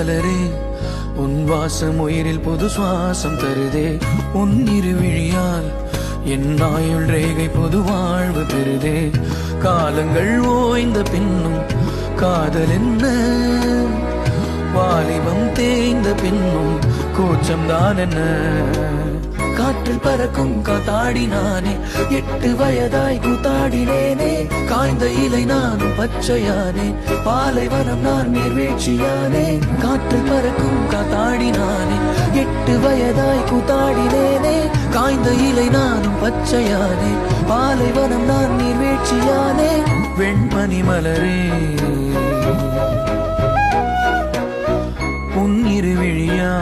மலரே உன் வாசம் உயிரில் புது சுவாசம் தருதே. உன் இருவிழியால் என் ஆயுள் ரேகை புது வாழ்வு பெறுதே. காலங்கள் ஓய்ந்த பின்னும் காதல் என்ன, வாலிபம் தேய்ந்த பின்னும் கூச்சம்தான் என்ன. காற்றில் பறக்கும் காத்தாடி நானே, 8 வயதாய் கூத்தாடினேனே. காய்ந்த இலை நானும் பச்சையானே, பாலைவனம் நான் நீர்வீழ்ச்சியானே. காற்றில் பறக்கும் காத்தாடி நானே, 8 வயதாய் கூத்தாடினேனே. காய்ந்த இலை நானும் பச்சையானே, பாலைவனம் நான் நீர்வீழ்ச்சியானே. வெண்மணி மலரே உன் இருவிழியா